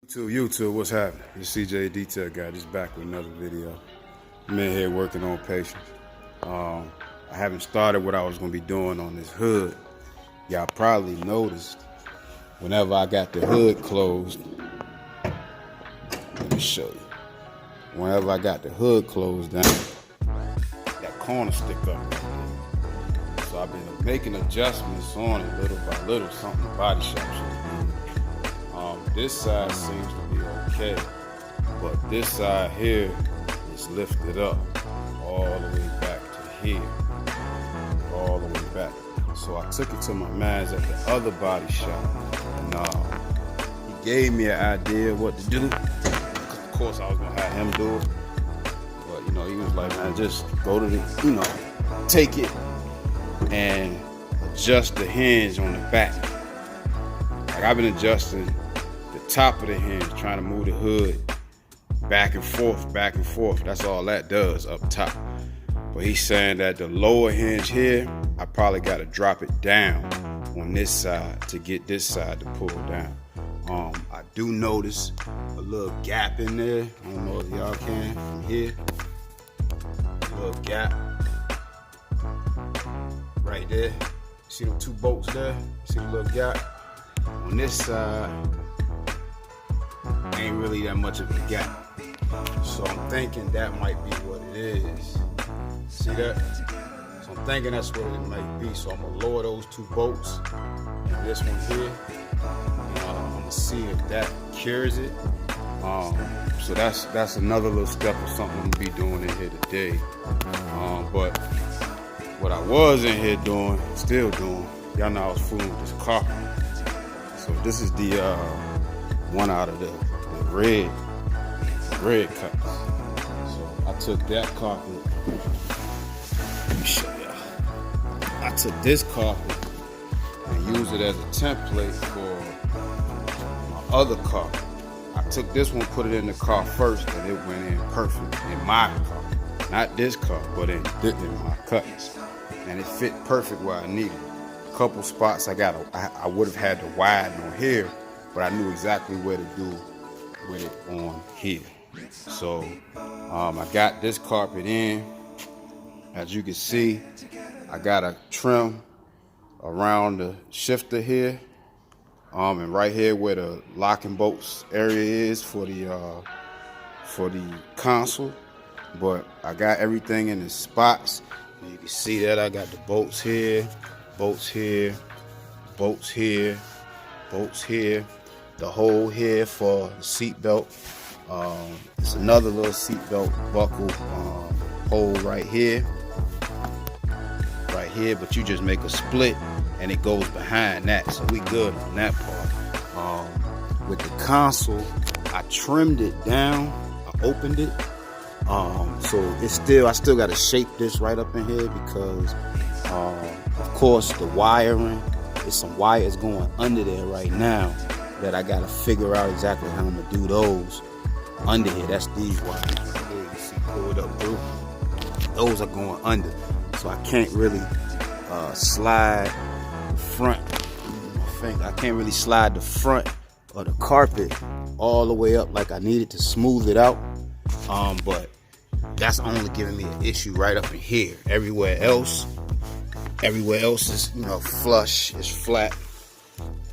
YouTube, what's happening? This CJ Detail Guy, just back with another video. I'm in here working on patience. I haven't started what I was gonna be doing on this hood. Y'all probably noticed whenever I got the hood closed, let me show you. Whenever I got the hood closed down, that corner stick up. So I've been making adjustments on it little by little, something the body shop should do. This side seems to be okay, but this side here is lifted up all the way back to here, all the way back. So I took it to my man's at the other body shop, and he gave me an idea what to do. Of course, I was gonna have him do it, but he was like, man, just go to the, take it and adjust the hinge on the back. Like I've been adjusting top of the hinge, trying to move the hood back and forth, back and forth. That's all that does up top. But he's saying that the lower hinge here, I probably got to drop it down on this side to get this side to pull down. I do notice a little gap in there. I don't know if y'all can from here. A little gap right there. See them two bolts there? See the little gap? On this side, ain't really that much of a gap. So I'm thinking that might be what it is. See that? So I'm thinking that's what it might be. So I'm gonna lower those two bolts and this one here. I'm gonna see if that cures it. So that's another little step of something I'm gonna be doing in here today. But what I was in here doing, still doing, y'all know I was fooling with this carpet. So this is the one out of the red cuts. So I took that carpet. Let me show y'all. I took this carpet and used it as a template for my other carpet. I took this one, put it in the car first, and it went in perfect in my car. Not this car, but in my cuts. And it fit perfect where I needed it. A couple spots I would have had to widen on here, but I knew exactly where to do with it on here. So I got this carpet in. As you can see, I got a trim around the shifter here, and right here where the locking bolts area is for the console. But I got everything in the spots. You can see that I got the bolts here, bolts here, bolts here, bolts here. The hole here for the seat belt. It's another little seat belt buckle hole right here, but you just make a split and it goes behind that, so we good on that part. With the console, I trimmed it down, I opened it, so I still got to shape this right up in here because of course the wiring, there's some wires going under there right now that I gotta figure out exactly how I'm gonna do those under here. That's these wires right here, you see pulled up through. Those are going under, so I can't really slide the front. I can't really slide the front of the carpet all the way up like I needed to smooth it out. But that's only giving me an issue right up in here. Everywhere else is flush, it's flat.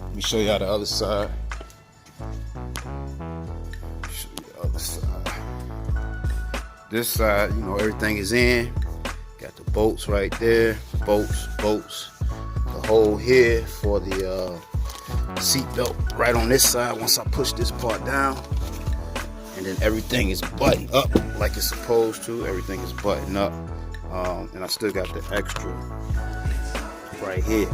Let me show y'all the other side. Show you the other side. This side, everything is in. Got the bolts right there. Bolts. The hole here for the seat belt right on this side. Once I push this part down, and then everything is buttoned up like it's supposed to. Everything is buttoned up, and I still got the extra right here.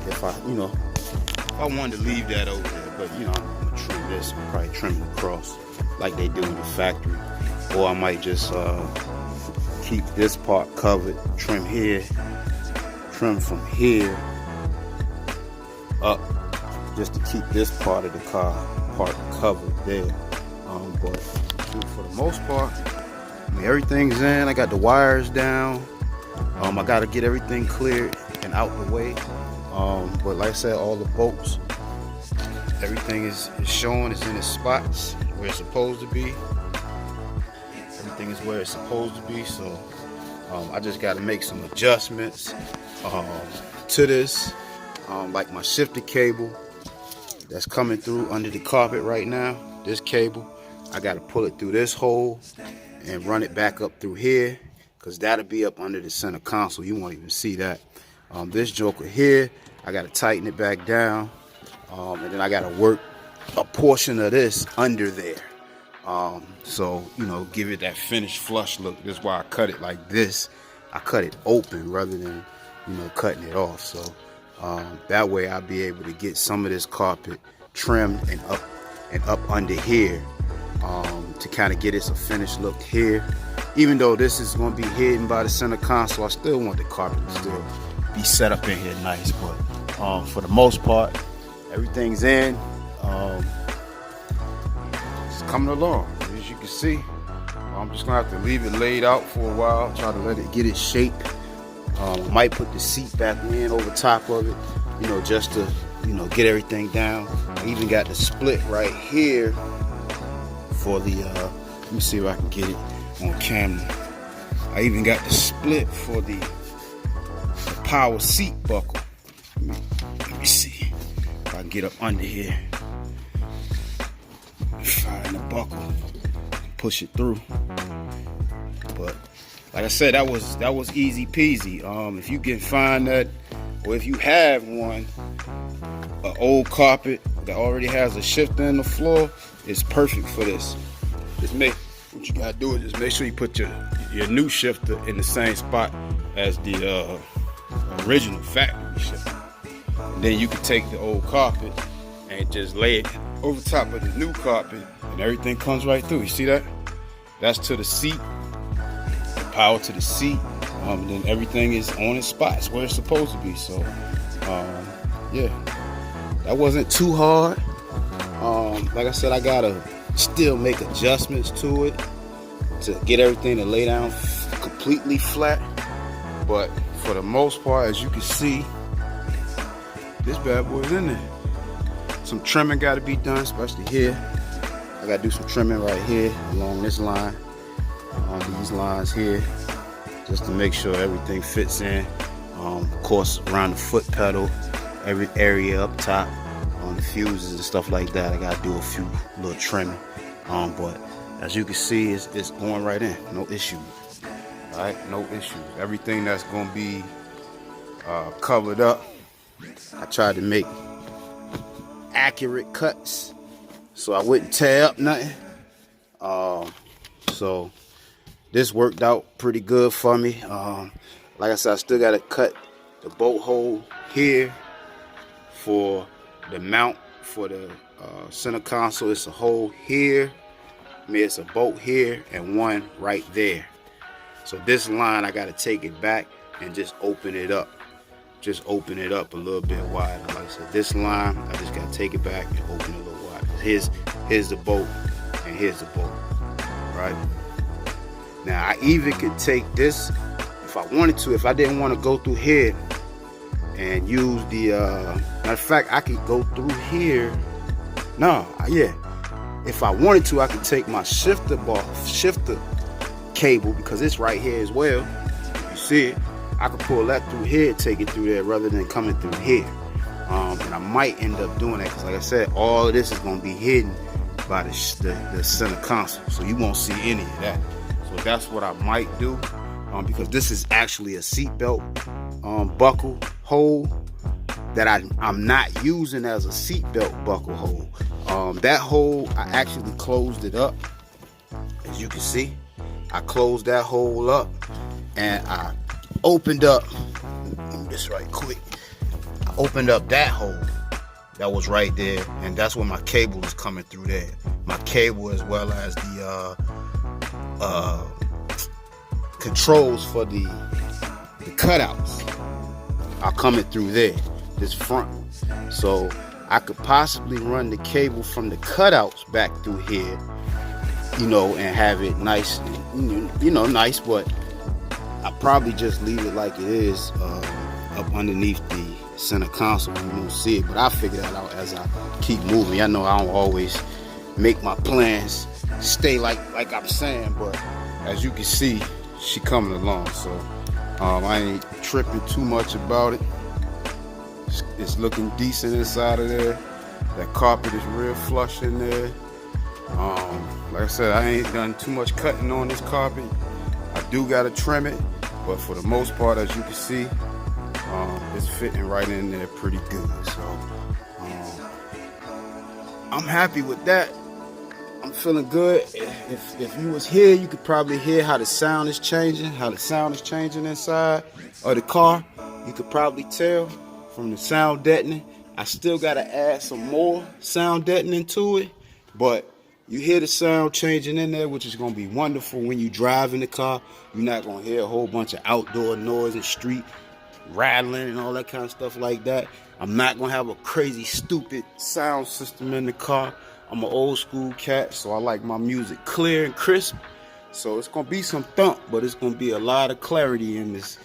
If I wanted to leave that over there, but I'm gonna trim this. I'm probably trim it across like they do in the factory, or I might just keep this part covered, trim here, trim from here up, just to keep this part of the car part covered there. But for the most part, everything's in. I got the wires down. I got to get everything cleared and out the way. But like I said, all the bolts everything is showing, it's in its spots where it's supposed to be. Everything is where it's supposed to be. So I just got to make some adjustments to this, like my shifter cable that's coming through under the carpet right now. This cable, I got to pull it through this hole and run it back up through here, because that'll be up under the center console. You won't even see that. This joker here, I got to tighten it back down, and then I got to work a portion of this under there. So, you know, give it that finished flush look. That's why I cut it like this. I cut it open rather than, you know, cutting it off. So that way I'll be able to get some of this carpet trimmed and up under here, to kind of get us a finished look here. Even though this is going to be hidden by the center console, I still want the carpet to still be set up in here nice. But for the most part, everything's in. It's coming along, as you can see. I'm just gonna have to leave it laid out for a while, try to let it get its shape. Might put the seat back in over top of it, you know, just to, you know, get everything down. I even got the split right here for the let me see if I can get it on camera. I even got the split for the power seat buckle. Let me see if I can get up under here, find the buckle, push it through. But like I said, that was easy peasy. If you can find that, or if you have one, an old carpet that already has a shifter in the floor, it's perfect for this. What you gotta do is just make sure you put your new shifter in the same spot as the original factory shifter. And then you can take the old carpet and just lay it over top of the new carpet, and everything comes right through. You see that? That's to the seat, the power to the seat, and then everything is on its spots where it's supposed to be. So yeah, that wasn't too hard. Like I said, I gotta still make adjustments to it to get everything to lay down completely flat, but for the most part, as you can see, this bad boy's in there. Some trimming got to be done, especially here. I got to do some trimming right here along this line, on these lines here, just to make sure everything fits in. Of course, around the foot pedal, every area up top, on the fuses and stuff like that, I got to do a few little trimming. But as you can see, it's going right in, no issues. All right, no issues. Everything that's going to be covered up, I tried to make accurate cuts so I wouldn't tear up nothing. So this worked out pretty good for me. Like I said, I still got to cut the bolt hole here for the mount for the center console. It's a hole here, it's a bolt here, and one right there. So this line, I got to take it back and just open it up. Just open it up a little bit wider. Like I said, this line, I just got to take it back and open it a little wider. Here's the bolt, and here's the bolt, right? Now, I even could take this if I wanted to. If I didn't want to go through here and use the, matter of fact, I could go through here. No, yeah. If I wanted to, I could take my shifter cable, because it's right here as well. You see it. I could pull that through here, take it through there, rather than coming through here. And I might end up doing that, because like I said, all of this is going to be hidden by the center console, so you won't see any of that. So that's what I might do, because this is actually a seatbelt buckle hole that I'm not using as a seatbelt buckle hole. That hole, I actually closed it up. As you can see, I closed that hole up, and I opened up, let me just right quick, I opened up that hole that was right there, and that's where my cable is coming through there. My cable, as well as the controls for the cutouts, are coming through there, this front. So I could possibly run the cable from the cutouts back through here, you know, and have it nice, you know, but I probably just leave it like it is, up underneath center console, you don't see it, but I figure that out as I keep moving. I know I don't always make my plans stay like I'm saying, but as you can see, she coming along. So I ain't tripping too much about it. It's looking decent inside of there. That carpet is real flush in there. Like I said, I ain't done too much cutting on this carpet. I do gotta trim it, but for the most part, as you can see, it's fitting right in there pretty good. So I'm happy with that. I'm feeling good. If you was here, you could probably hear how the sound is changing, inside of the car. You could probably tell from the sound deadening. I still gotta add some more sound deadening to it, but you hear the sound changing in there, which is gonna be wonderful when you drive in the car. You're not gonna hear a whole bunch of outdoor noise and street rattling and all that kind of stuff like that. I'm not gonna have a crazy, stupid sound system in the car. I'm an old school cat, so I like my music clear and crisp. So it's gonna be some thump, but it's gonna be a lot of clarity in this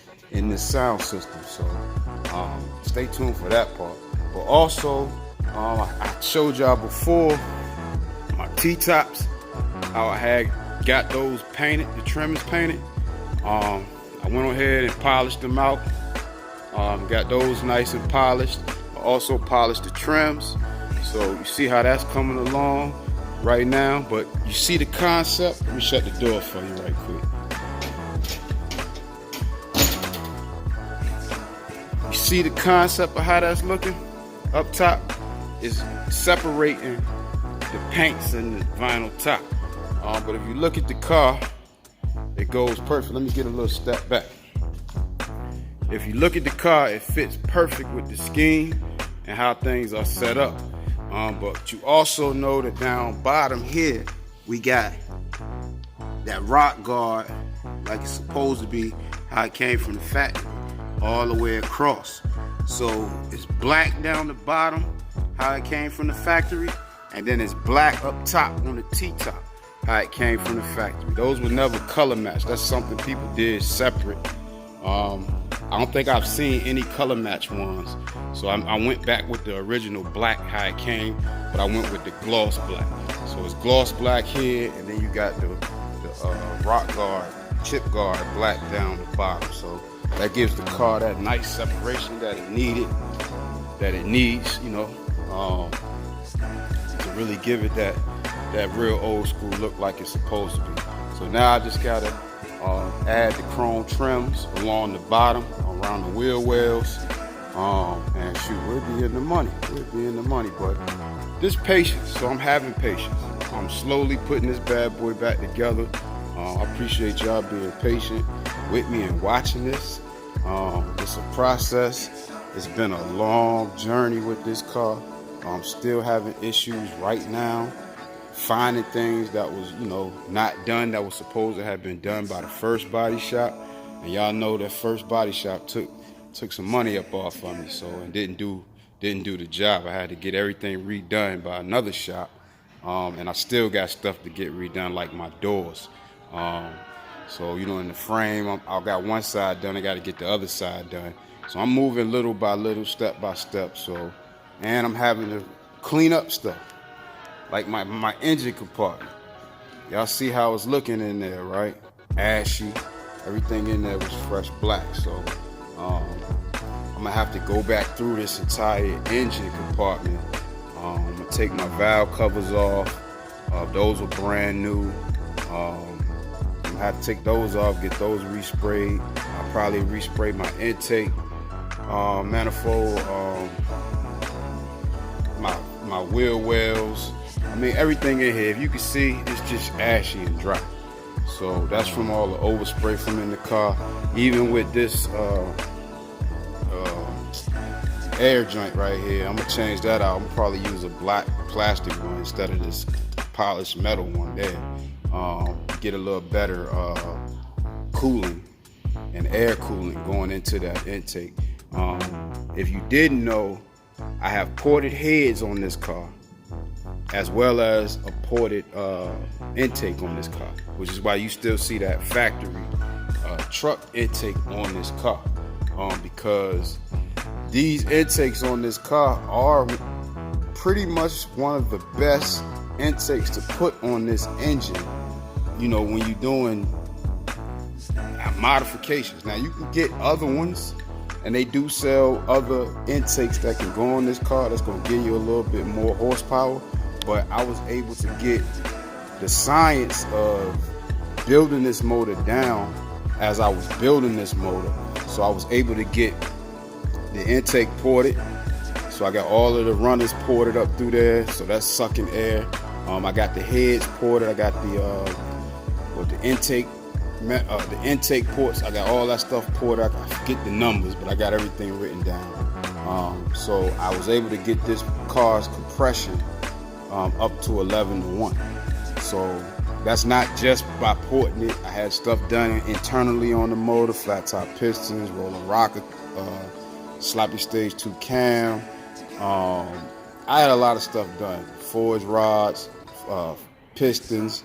sound system. So stay tuned for that part. But also, I showed y'all before my T-tops, how I had got those painted, the trimmers painted. I went ahead and polished them out. Got those nice and polished. I also polished the trims. So you see how that's coming along right now. But you see the concept. Let me shut the door for you right quick. You see the concept of how that's looking? Up top is separating the paints and the vinyl top. But if you look at the car, it goes perfect. Let me get a little step back. If you look at the car, it fits perfect with the scheme and how things are set up. But you also know that down bottom here, we got that rock guard like it's supposed to be, how it came from the factory, all the way across. So it's black down the bottom, how it came from the factory, and then it's black up top on the T-top, how it came from the factory. Those were never color matched. That's something people did separate. I don't think I've seen any color match ones. So I went back with the original black, how it came, but I went with the gloss black. So it's gloss black here, and then you got the rock guard, chip guard black down the bottom. So that gives the car that nice separation that it needed, that it needs, you know, to really give it that real old school look like it's supposed to be. So now I just gotta add the chrome trims along the bottom, around the wheel wells, and shoot, we'll be in the money. But this patience, so I'm having patience. I'm slowly putting this bad boy back together. I appreciate y'all being patient with me and watching this. It's a process. It's been a long journey with this car. I'm still having issues right now, finding things that was, you know, not done, that was supposed to have been done by the first body shop. And y'all know that first body shop took some money up off of me, so, and didn't do the job. I had to get everything redone by another shop, and I still got stuff to get redone, like my doors. So, you know, in the frame, I got one side done, I got to get the other side done. So I'm moving little by little, step by step. So, and I'm having to clean up stuff, like my engine compartment. Y'all see how it's looking in there, right? Ashy. Everything in there was fresh black. So I'm gonna have to go back through this entire engine compartment. I'm gonna take my valve covers off. Those were brand new. I'm gonna have to take those off, get those resprayed. I'll probably respray my intake manifold, my wheel wells. I mean, everything in here, if you can see, it's just ashy and dry. So that's from all the overspray from in the car. Even with this air joint right here, I'm gonna change that out. I'm gonna probably use a black plastic one instead of this polished metal one there. Get a little better cooling and air cooling going into that intake. If you didn't know, I have ported heads on this car, as well as a ported intake on this car, which is why you still see that factory truck intake on this car, because these intakes on this car are pretty much one of the best intakes to put on this engine, you know, when you're doing modifications. Now you can get other ones, and they do sell other intakes that can go on this car that's going to give you a little bit more horsepower, but I was able to get the science of building this motor down as I was building this motor. So I was able to get the intake ported. So I got all of the runners ported up through there, so that's sucking air. I got the heads ported. I got the intake ports. I got all that stuff ported. I forget the numbers, but I got everything written down. So I was able to get this car's compression up to 11-to-1. So that's not just by porting it. I had stuff done internally on the motor, flat top pistons, rolling rocker, sloppy stage 2 cam. I had a lot of stuff done. Forged rods, pistons,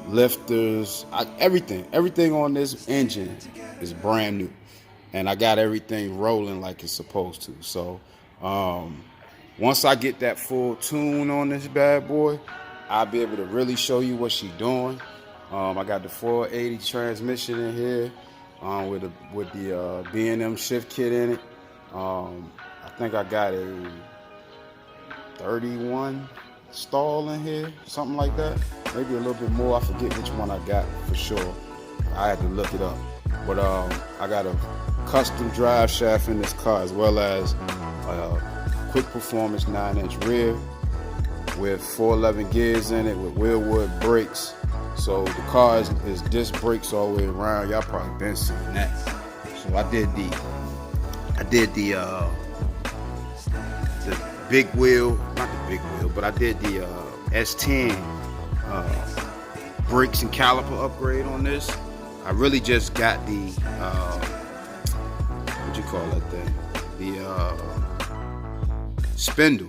lifters, everything on this engine is brand new, and I got everything rolling like it's supposed to. So once I get that full tune on this bad boy, I'll be able to really show you what she's doing. I got the 480 transmission in here with the B&M shift kit in it. I think I got a 31 stall in here, something like that. Maybe a little bit more. I forget which one I got for sure. I had to look it up. But I got a custom drive shaft in this car, as well as a quick performance 9-inch rear with 411 gears in it with wheelwood brakes. So the car is disc brakes all the way around. Y'all probably been seeing that. So I did the big wheel, not the big wheel, but I did the S10 brakes and caliper upgrade on this. I really just got the what you call that thing, the spindle,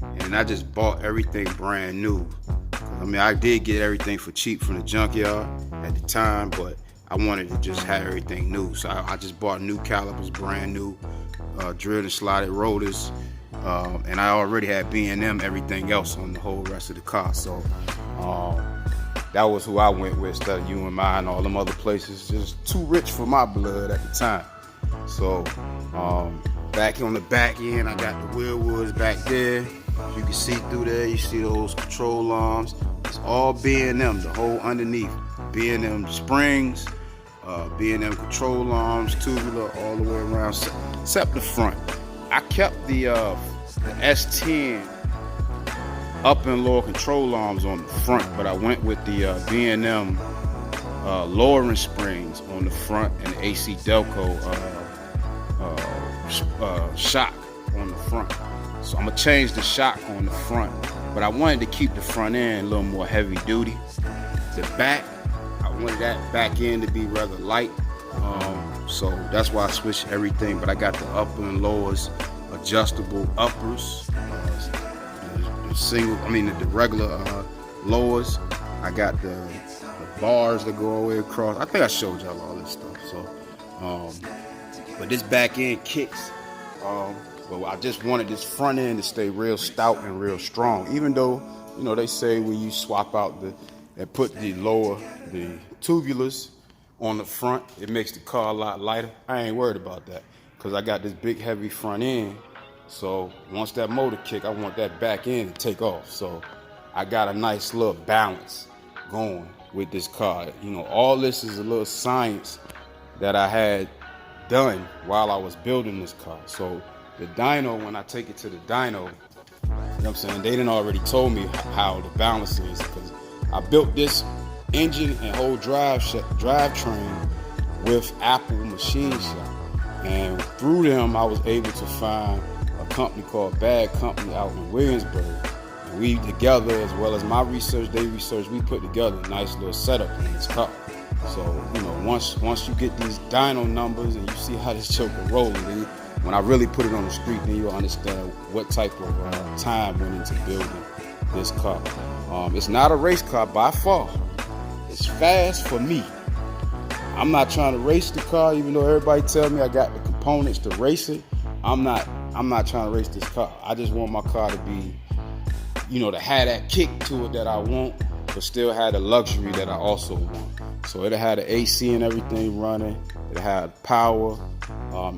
and I just bought everything brand new. I mean, I did get everything for cheap from the junkyard at the time, but I wanted to just have everything new, so I just bought new calipers, brand new, drilled and slotted rotors, and I already had B&M everything else on the whole rest of the car. So that was who I went with instead of UMI and all them other places. Just too rich for my blood at the time. So back on the back end, I got the wheel woods back there. You can see through there, you see those control arms. It's all B&M, the whole underneath. B&M springs, B&M control arms, tubular, all the way around, except the front. I kept the S10 up and lower control arms on the front, but I went with the B&M lowering springs on the front and the AC Delco shock on the front. So I'm gonna change the shock on the front, but I wanted to keep the front end a little more heavy duty. The back, I wanted that back end to be rather light, so that's why I switched everything. But I got the upper and lowers adjustable uppers, the regular lowers. I got the bars that go all the way across. I think I showed y'all all this stuff. So, but this back end kicks. But I just wanted this front end to stay real stout and real strong. Even though, you know, they say when you swap out and put the tubulars on the front, it makes the car a lot lighter. I ain't worried about that because I got this big heavy front end. So once that motor kick, I want that back end to take off. So I got a nice little balance going with this car. You know, all this is a little science that I had done while I was building this car. So the dyno, when I take it to the dyno, you know what I'm saying, they done already told me how the balance is, because I built this engine and whole drivetrain with Apple Machine Shop, and through them I was able to find a company called Bad Company out in Williamsburg, and we together, as well as my research, they researched, we put together a nice little setup in this car. So, you know, once you get these dyno numbers and you see how this choker rolling, then when I really put it on the street, then you'll understand what type of time went into building this car. It's not a race car by far. It's fast for me. I'm not trying to race the car, even though everybody tell me I got the components to race it. I'm not trying to race this car. I just want my car to be, to have that kick to it that I want, but still have the luxury that I also want. So it'll have the AC and everything running. It'll have power.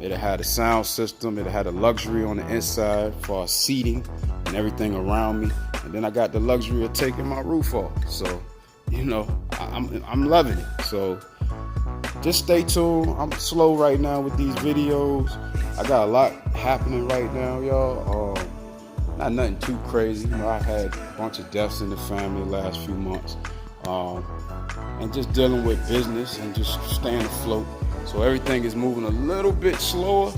It'll have the sound system. It'll have the luxury on the inside for seating and everything around me. And then I got the luxury of taking my roof off. So, I'm loving it. So just stay tuned. I'm slow right now with these videos. I got a lot happening right now, y'all. Not nothing too crazy. I've had a bunch of deaths in the family the last few months. And just dealing with business and just staying afloat. So everything is moving a little bit slower.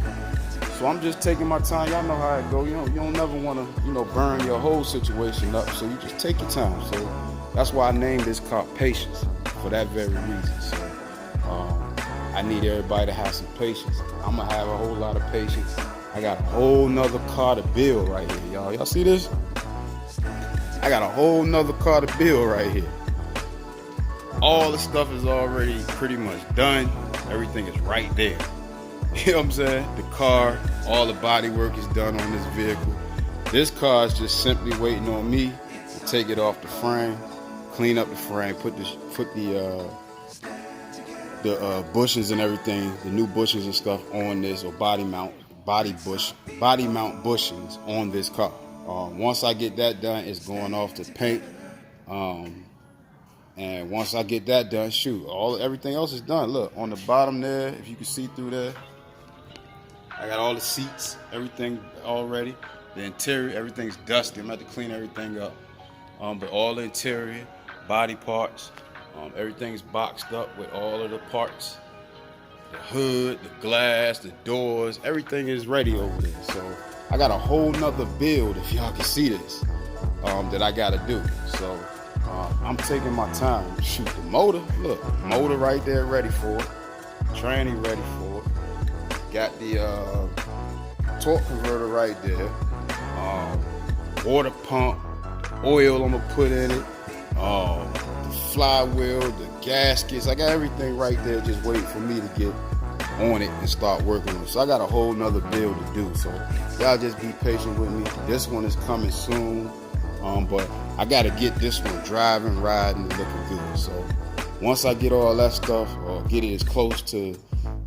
So I'm just taking my time. Y'all know how it go. You don't never want to, burn your whole situation up. So you just take your time. So that's why I named this car Patience, for that very reason. So I need everybody to have some patience. I'm gonna have a whole lot of patience. I got a whole nother car to build right here, y'all. Y'all see this? I got a whole nother car to build right here. All the stuff is already pretty much done. Everything is right there. You know what I'm saying? The car, all the body work is done on this vehicle. This car is just simply waiting on me to take it off the frame, clean up the frame, put the bushings and everything, the new bushings and stuff on this, or body mount bushings on this car. Once I get that done, it's going off to paint. And once I get that done, everything else is done. Look, on the bottom there, if you can see through there, I got all the seats, everything already. The interior, everything's dusty. I'm going to have to clean everything up. But all the interior, body parts, everything's boxed up with all of the parts. The hood, the glass, the doors, everything is ready over there. So I got a whole nother build, if y'all can see this, that I got to do. So I'm taking my time. Shoot, the motor, look, motor right there ready for it. Tranny ready for it. Got the torque converter right there. Water pump, oil I'm gonna put in it. The flywheel, the gaskets. I got everything right there just waiting for me to get on it and start working on it. So I got a whole nother build to do. So y'all just be patient with me. This one is coming soon. But I got to get this one driving, riding, and looking good. So once I get all that stuff, or get it as close to,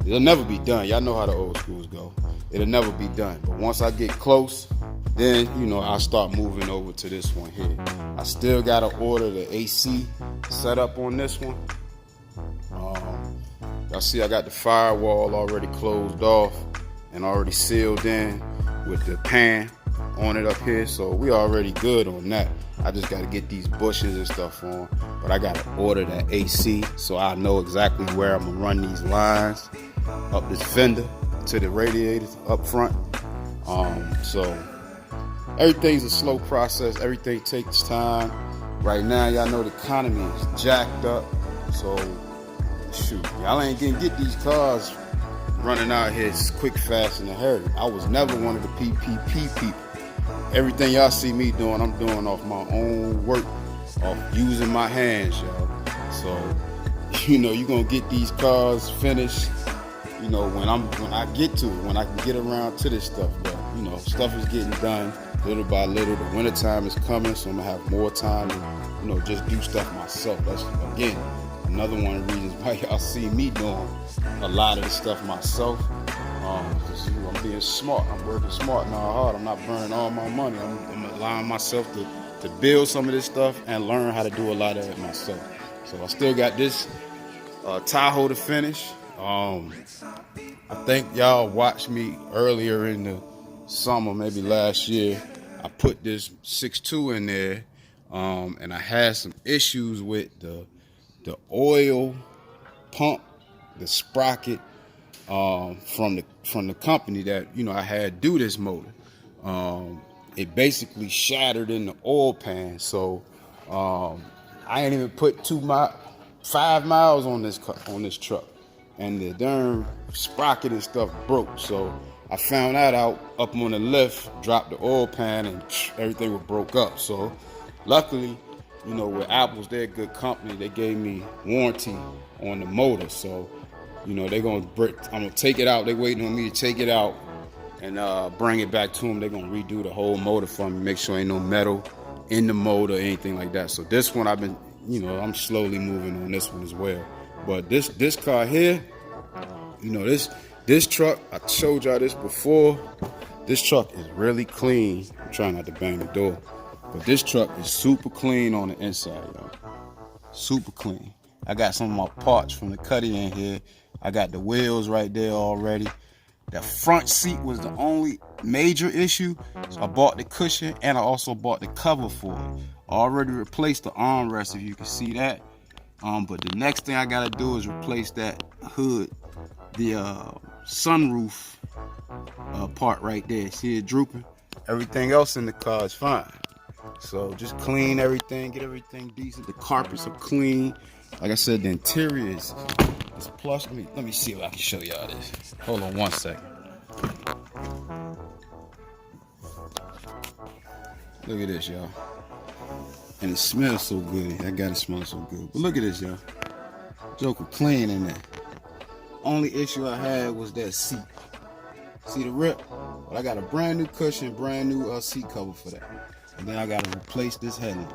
it'll never be done. Y'all know how the old schools go. It'll never be done. But once I get close, then, I'll start moving over to this one here. I still got to order the AC set up on this one. Y'all see I got the firewall already closed off and already sealed in with the pan on it up here, so we already good on that. I just got to get these bushes and stuff on, but I got to order that AC so I know exactly where I'm gonna run these lines up this fender to the radiators up front. So everything's a slow process. Everything takes time. Right now, y'all know the economy is jacked up, so shoot, y'all ain't gonna get these cars running out here quick, fast, in a hurry. I was never one of the PPP people. Everything y'all see me doing, I'm doing off my own work, off using my hands, y'all. So, you're gonna get these cars finished, when I get to it, when I can get around to this stuff. But, stuff is getting done little by little. The winter time is coming, so I'm gonna have more time to, just do stuff myself. That's, again, another one of the reasons why y'all see me doing a lot of the stuff myself. Because I'm being smart. I'm working smart, not hard. I'm not burning all my money. I'm allowing myself to build some of this stuff and learn how to do a lot of it myself. So I still got this Tahoe to finish. I think y'all watched me earlier in the summer, maybe last year. I put this 6.2 in there, and I had some issues with the oil pump, the sprocket, from the company that I had do this motor. It basically shattered in the oil pan, so I ain't even put 5 miles on this truck, and the darn sprocket and stuff broke. So I found that out up on the lift, dropped the oil pan, and everything was broke up. So luckily, with Apple's, they're a good company. They gave me warranty on the motor, so. I'm gonna take it out. They waiting on me to take it out and bring it back to them. They're gonna redo the whole motor for me, make sure ain't no metal in the motor or anything like that. So this one I've been, I'm slowly moving on this one as well. But this car here, this truck, I showed y'all this before. This truck is really clean. I'm trying not to bang the door, but this truck is super clean on the inside, y'all. Super clean. I got some of my parts from the cutty in here. I got the wheels right there already. The front seat was the only major issue. So I bought the cushion and I also bought the cover for it. I already replaced the armrest, if you can see that. But the next thing I gotta do is replace that hood, the sunroof part right there. See it drooping? Everything else in the car is fine. So just clean everything, get everything decent. The carpets are clean. Like I said, the interior is plush. Let me see if I can show y'all this. Hold on one second. Look at this, y'all. And it smells so good. I got it smell so good. But look at this, y'all. Joker clean in there. Only issue I had was that seat. See the rip? But I got a brand new cushion, brand new seat cover for that. And then I got to replace this headlamp,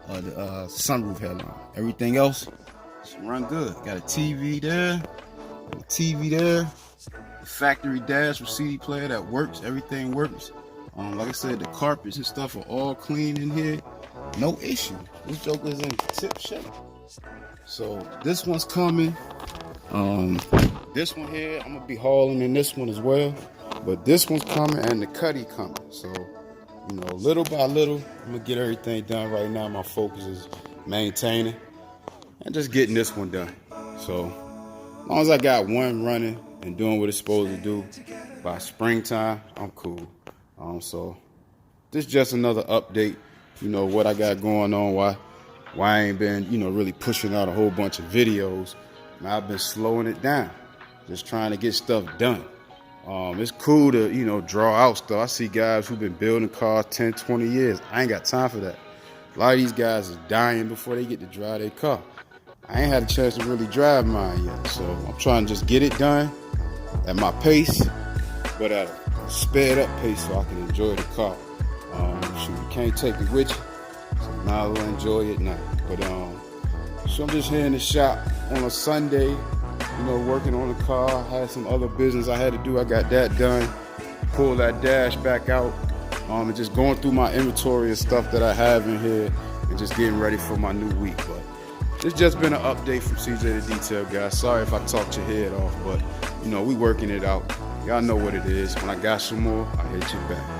the sunroof headlamp. Everything else run good. Got a TV there, the factory dash with CD player that works. Everything works. Like I said, the carpets and stuff are all clean in here. No issue. This Joker's in tip shape. So this one's coming. This one here, I'm gonna be hauling in this one as well. But this one's coming and the cutty coming. So, little by little, I'm gonna get everything done right now. My focus is maintaining and just getting this one done. So, as long as I got one running and doing what it's supposed to do by springtime, I'm cool. So this is just another update, what I got going on, why I ain't been, really pushing out a whole bunch of videos. Now I've been slowing it down, just trying to get stuff done. It's cool to, draw out stuff. I see guys who've been building cars 10, 20 years. I ain't got time for that. A lot of these guys is dying before they get to drive their car. I ain't had a chance to really drive mine yet. So I'm trying to just get it done at my pace, but at a sped up pace so I can enjoy the car. You can't take it with you, so might as well enjoy it now. But so I'm just here in the shop on a Sunday, working on the car. I had some other business I had to do. I got that done. Pull that dash back out. And just going through my inventory and stuff that I have in here and just getting ready for my new week. But it's just been an update from CJ the Detail Guy. Sorry if I talked your head off, but we working it out. Y'all know what it is. When I got some more, I'll hit you back.